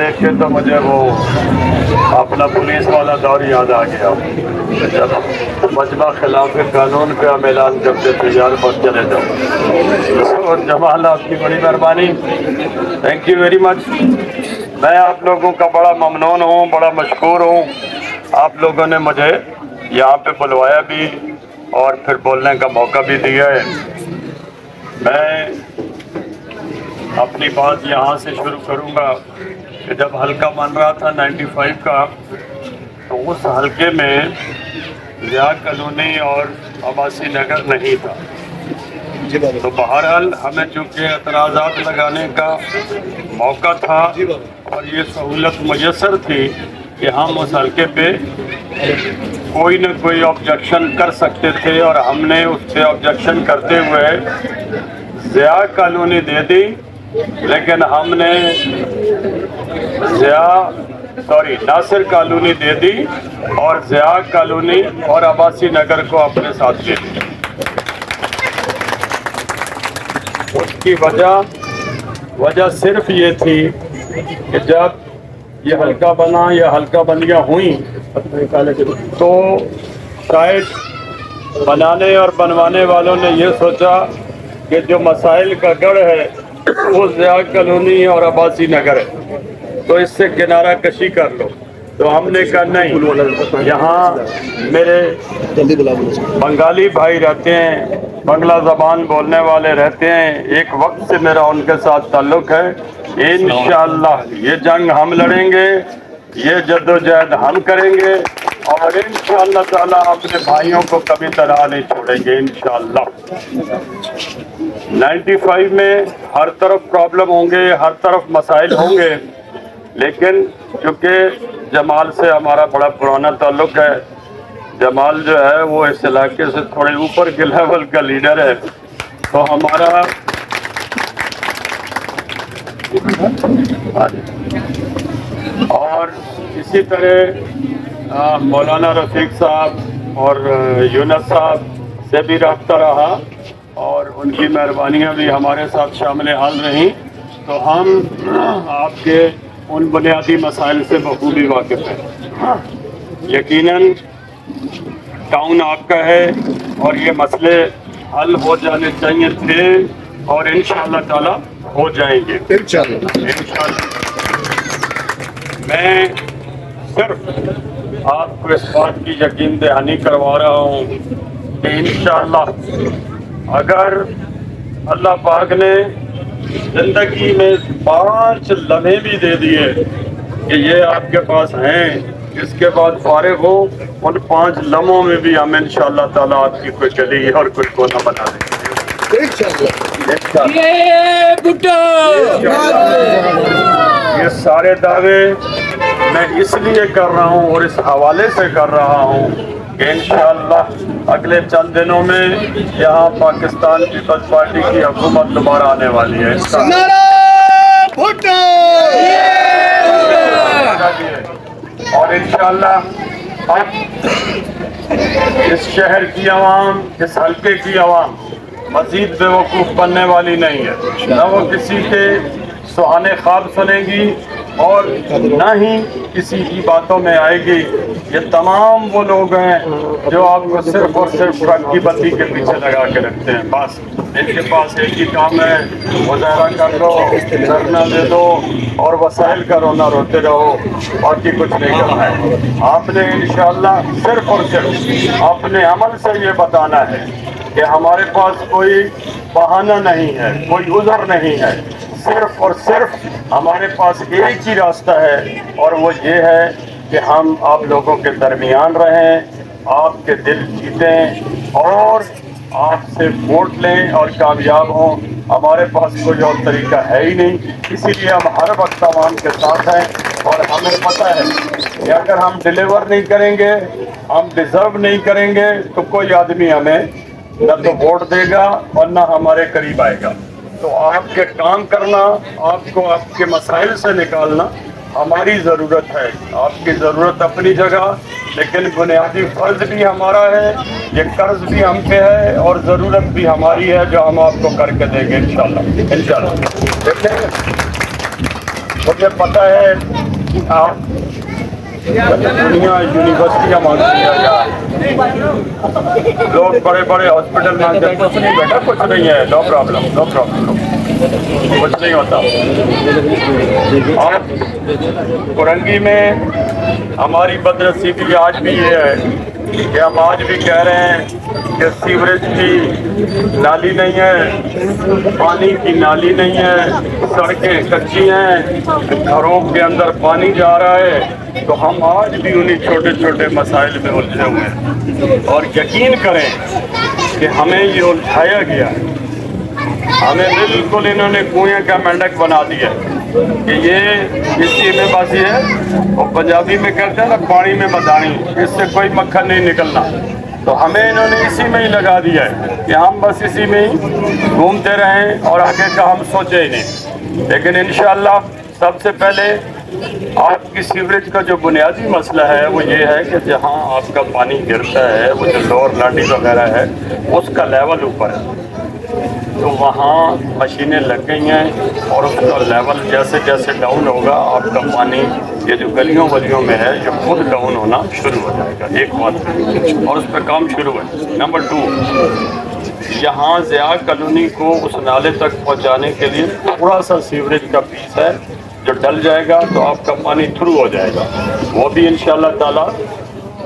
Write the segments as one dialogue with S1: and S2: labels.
S1: देख के तो मुझे वो अपना पुलिस वाला दौर याद आ गया। चलो मजमा खिलाफ कानून पे हम ऐलान करते तैयार पर चले जाओ। और जमाल आपकी बड़ी मेहरबानी, थैंक यू वेरी मच। मैं आप लोगों का बड़ा ममनून हूँ, बड़ा मशकूर हूँ। आप लोगों ने मुझे यहाँ पे बुलवाया भी और फिर बोलने का मौका भी दिया है। मैं अपनी बात यहाँ से शुरू करूँगा कि जब हल्का बन रहा था 95 का, तो उस हल्के में रियाज कॉलोनी और अब्बासी नगर नहीं था। तो बहरहाल हमें चूँकि एतराज़ात लगाने का मौका था और ये सहूलत मुयस्सर थी कि हम उस हल्के पे कोई न कोई ऑब्जेक्शन कर सकते थे, और हमने उस पर ऑब्जेक्शन करते हुए ज़िया कॉलोनी दे दी, लेकिन हमने नासिर कॉलोनी दे दी और ज़िया कॉलोनी और अब्बासी नगर को अपने साथ ले लिया। उसकी वजह सिर्फ ये थी कि जब ये हल्का बना या हल्का बंदियाँ हुई तो शायद बनाने और बनवाने वालों ने ये सोचा कि जो मसाइल का गढ़ है वो ज़िया कॉलोनी और अब्बासी नगर है, तो इससे किनारा कशी कर लो। तो हमने कहा नहीं, यहाँ मेरे बंगाली भाई रहते हैं, बंगला ज़बान बोलने वाले रहते हैं, एक वक्त से मेरा उनके साथ ताल्लुक़ है। इंशाअल्लाह ये जंग हम लड़ेंगे, ये जद्दोजहद हम करेंगे और इंशाअल्लाह ताला अपने भाइयों को कभी तरह नहीं छोड़ेंगे इंशाअल्लाह। 95 में हर तरफ प्रॉब्लम होंगे, हर तरफ मसाइल होंगे, लेकिन चूँकि जमाल से हमारा बड़ा पुराना ताल्लुक़ है, जमाल जो है वो इस इलाके से थोड़े ऊपर के लेवल का लीडर है, तो हमारा और इसी तरह मौलाना रफ़ीक साहब और यूनुस साहब से भी रब्ता रहा और उनकी मेहरबानियाँ भी हमारे साथ शामिल हाल रहीं। तो हम आपके उन बुनियादी मसाइल से बखूबी वाकिफ़ हैं। यकीनन टाउन आपका है और ये मसले हल हो जाने चाहिए थे और इंशाअल्लाह ताला हो जाएंगे इंशाअल्लाह। मैं सिर्फ आपको इस बात की यकीन दहानी करवा रहा हूँ कि इंशाअल्लाह अगर अल्लाह पाक ने ज़िंदगी में 5 लम्हे भी दे दिए कि ये आपके पास हैं, इसके बाद फारिग हो, उन 5 लम्हों में भी हम इंशाअल्लाह ताला आपकी कोई गली और कोई कोना बना देंगे। ये सारे दावे मैं इसलिए कर रहा हूँ और इस हवाले से कर रहा हूँ कि इंशाअल्लाह अगले चंद दिनों में यहाँ पाकिस्तान पीपल्स पार्टी की हुकूमत दोबारा आने वाली है और इंशाअल्लाह अब इस शहर की आवाम, इस हल्के की आवाम मज़ीद बेवकूफ़ बनने वाली नहीं है। न वो किसी के सुहाने ख्वाब सुनेगी और न ही किसी की बातों में आएगी। ये तमाम वो लोग हैं जो आपको सिर्फ और सिर्फ ट्रक की बत्ती के पीछे लगा के रखते हैं। बस इनके पास एक ही काम है, मुजाहरा कर दो, धरना दे दो और वसाइल का रोना रोते रहो, बाकी कुछ नहीं करना है। आपने इंशाअल्लाह सिर्फ और सिर्फ अपने अमल से ये बताना है कि हमारे पास कोई बहाना नहीं है, कोई उज़र नहीं है, सिर्फ और सिर्फ हमारे पास एक ही रास्ता है और वो ये है कि हम आप लोगों के दरमियान रहें, आपके दिल जीतें और आपसे वोट लें और कामयाब हों। हमारे पास कोई और तरीका है ही नहीं, इसीलिए हम हर वक्त आवाम के साथ हैं और हमें पता है कि अगर हम डिलीवर नहीं करेंगे, हम डिज़र्व नहीं करेंगे, तो कोई आदमी हमें न तो वोट देगा और न हमारे करीब आएगा। तो आपके काम करना, आपको आपके मसाइल से निकालना हमारी ज़रूरत है। आपकी ज़रूरत अपनी जगह, लेकिन बुनियादी फ़र्ज़ भी हमारा है, ये कर्ज़ भी हम पे है और ज़रूरत भी हमारी है जो हम आपको करके देंगे इंशाअल्लाह। इंशाअल्लाह देखेंगे मुझे पता है आप दुनिया यूनिवर्सिटियाँ मांगती है यार, लोग बड़े बड़े हॉस्पिटल मांगते हैं, कुछ नहीं बेटा, कुछ नहीं है, नो प्रॉब्लम, नो प्रॉब्लम, कुछ नहीं होता। और कुरंगी में हमारी बदनसीबी आज भी ये है कि हम आज भी कह रहे हैं कि सीवरेज की नाली नहीं है, पानी की नाली नहीं है, सड़कें कच्ची हैं, घरों के अंदर पानी जा रहा है, तो हम आज भी उन्हीं छोटे छोटे मसाइल में उलझे हुए हैं। और यकीन करें कि हमें ये उलझाया गया है, हमें बिल्कुल इन्होंने कुएं का मेंढक बना दिया कि ये इसी में बस ये है, और पंजाबी में कहते हैं ना पानी में मदानी, इससे कोई मक्खन नहीं निकलना। तो हमें इन्होंने इसी में ही लगा दिया है कि हम बस इसी में ही घूमते रहें और आगे का हम सोचे ही नहीं। लेकिन इंशाअल्लाह सबसे पहले आपकी सीवरेज का जो बुनियादी मसला है वो ये है कि जहाँ आपका पानी गिरता है, वो जो लोअर नाली वगैरह है, उसका लेवल ऊपर है, तो वहाँ मशीनें लग गई हैं और उसका लेवल जैसे जैसे डाउन होगा आपका पानी ये जो गलियों वलियों में है ये खुद डाउन होना शुरू हो जाएगा, एक बात, और उस पर काम शुरू है। नंबर 2, यहाँ ज़िया कॉलोनी को उस नाले तक पहुँचाने के लिए थोड़ा सा सीवरेज का पीस है जो डल जाएगा तो आपका पानी थ्रू हो जाएगा, वो भी इंशाअल्लाह ताला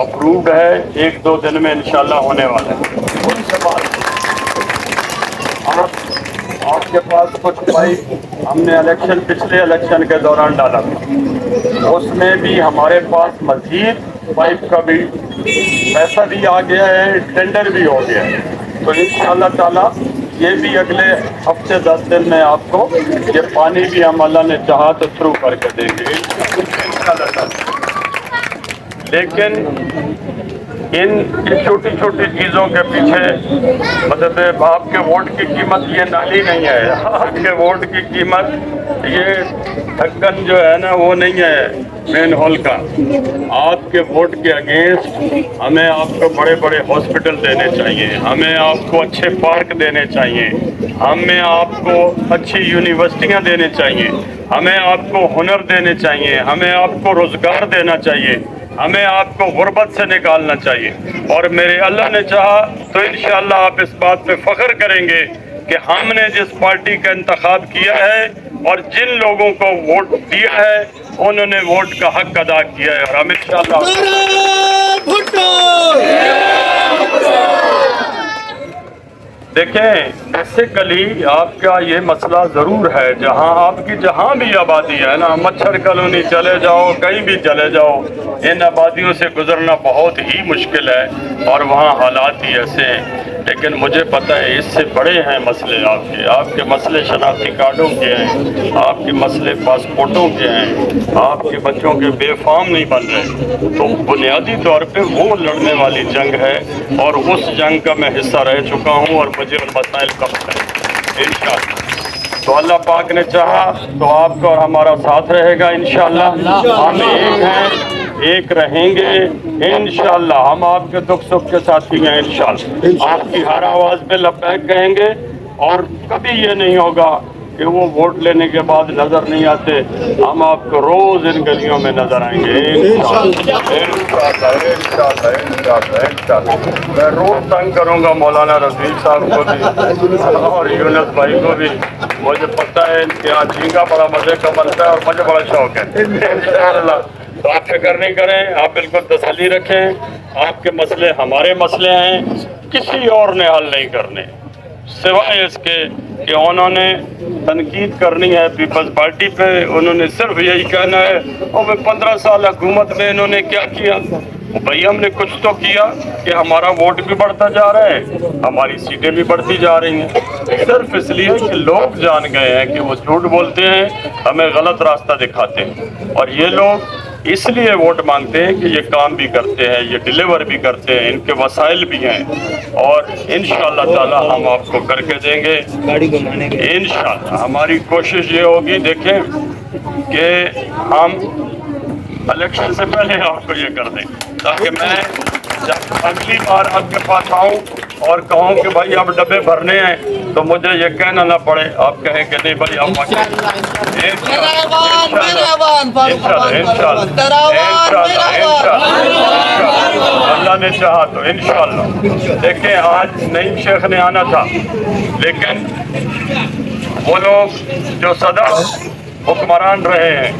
S1: अप्रूव्ड है, 1-2 दिन में इंशाअल्लाह होने वाला है। उसके बाद आपके पास कुछ पाइप हमने पिछले इलेक्शन के दौरान डाला था, उसमें भी हमारे पास मज़ीद पाइप का भी पैसा भी आ गया है, टेंडर भी हो गया है, तो इंशाअल्लाह ताला ये भी अगले हफ्ते 10 दिन में आपको ये पानी भी हम अल्लाह ने चाहा तो थ्रू करके देंगे इंशाअल्लाह ताला। लेकिन इन छोटी छोटी चीज़ों के पीछे मतलब आपके वोट की कीमत ये नाली नहीं है, आपके वोट की कीमत ये ढक्कन जो है ना वो नहीं है मेन हॉल का। आपके वोट के अगेंस्ट हमें आपको बड़े बड़े हॉस्पिटल देने चाहिए, हमें आपको अच्छे पार्क देने चाहिए, हमें आपको अच्छी यूनिवर्सिटियाँ देने चाहिए, हमें आपको हुनर देने चाहिए, हमें आपको रोज़गार देना चाहिए, हमें आपको गुर्बत से निकालना चाहिए। और मेरे अल्लाह ने चाहा तो इंशाअल्लाह आप इस बात पे फख्र करेंगे कि हमने जिस पार्टी का इंतखाब किया है और जिन लोगों को वोट दिया है उन्होंने वोट का हक अदा किया है। और हम इंशाअल्लाह देखें बेसिकली आपका ये मसला ज़रूर है, जहाँ भी आबादी है ना, मच्छर कॉलोनी चले जाओ, कहीं भी चले जाओ, इन आबादियों से गुजरना बहुत ही मुश्किल है और वहाँ हालात ही ऐसे हैं। लेकिन मुझे पता है इससे बड़े हैं मसले, आपके मसले शनाख्ती कार्डों के हैं, आपके मसले पासपोर्टों के हैं, आपके बच्चों के बेफाम नहीं बन रहे। तो बुनियादी तौर पे वो लड़ने वाली जंग है और उस जंग का मैं हिस्सा रह चुका हूँ और मुझे उन मसाइल का पता है इंशाअल्लाह। तो अल्लाह पाक ने चाहा तो आपका और हमारा साथ रहेगा इंशाअल्लाह। हम एक हैं, एक रहेंगे इंशाअल्लाह। हम आपके दुख सुख के साथी हैं इंशाअल्लाह। आपकी हर आवाज़ पे लब्बैक कहेंगे और कभी ये नहीं होगा कि वो वोट लेने के बाद नज़र नहीं आते, हम आपको रोज़ इन गलियों में नज़र आएंगे इंशाअल्लाह। मैं रोज़ तंग करूँगा मौलाना रफ़ीक साहब को भी और यूनुस भाई को भी, मुझे पता है इनके यहाँ झींगा बड़ा मज़े का बनता है और मुझे बड़ा शौक़ है इंशाअल्लाह। तो आप फिक्र नहीं करें, आप बिल्कुल तसल्ली रखें, आपके मसले हमारे मसले हैं, किसी और ने हल नहीं करने सिवाय इसके कि उन्होंने तनकीद करनी है पीपल्स पार्टी पे। उन्होंने सिर्फ यही कहना है और मैं 15 साल हुकूमत में इन्होंने क्या किया। भाई हमने कुछ तो किया कि हमारा वोट भी बढ़ता जा रहा है, हमारी सीटें भी बढ़ती जा रही हैं, सिर्फ इसलिए कि लोग जान गए हैं कि वो झूठ बोलते हैं, हमें गलत रास्ता दिखाते हैं। और ये लोग इसलिए वोट मांगते हैं कि ये काम भी करते हैं, ये डिलीवर भी करते हैं, इनके वसाइल भी हैं और इंशाअल्लाह ताला हम आपको करके देंगे इंशाअल्लाह। हमारी कोशिश ये होगी देखें कि हम इलेक्शन से पहले आपको ये कर दें ताकि मैं اگلی بار آپ کے پاس آؤں اور کہوں کہ بھائی اب ڈبے بھرنے ہیں تو مجھے یہ کہنا نہ پڑے، آپ کہیں کہ نہیں بھائی آپ اللہ نے چاہا تو انشاءاللہ۔ دیکھیں آج نعیم شیخ نے آنا تھا، لیکن وہ لوگ جو صدا حکمران رہے ہیں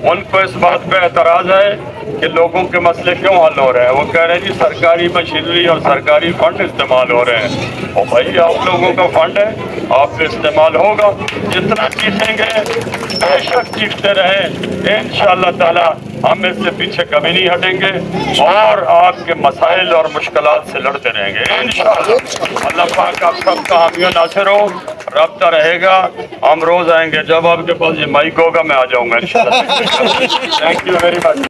S1: ان کو اس بات پہ اعتراض ہے کہ لوگوں کے مسئلے کیوں حل ہو رہے ہیں۔ وہ کہہ رہے ہیں جی سرکاری مشینری اور سرکاری فنڈ استعمال ہو رہے ہیں، اور بھائی آپ لوگوں کا فنڈ ہے، آپ پہ استعمال ہوگا، جتنا سیکھیں گے بے شک سیکھتے رہیں، انشاءاللہ تعالی ہم اس سے پیچھے کبھی نہیں ہٹیں گے اور آپ کے مسائل اور مشکلات سے لڑتے رہیں گے انشاءاللہ۔ اللہ پاک آپ سب کا حامی و ناصر ہو، رابطہ رہے گا، ہم روز آئیں گے، جب آپ کے پاس یہ مائک ہوگا میں آ جاؤں گا انشاءاللہ۔ Thank you very much.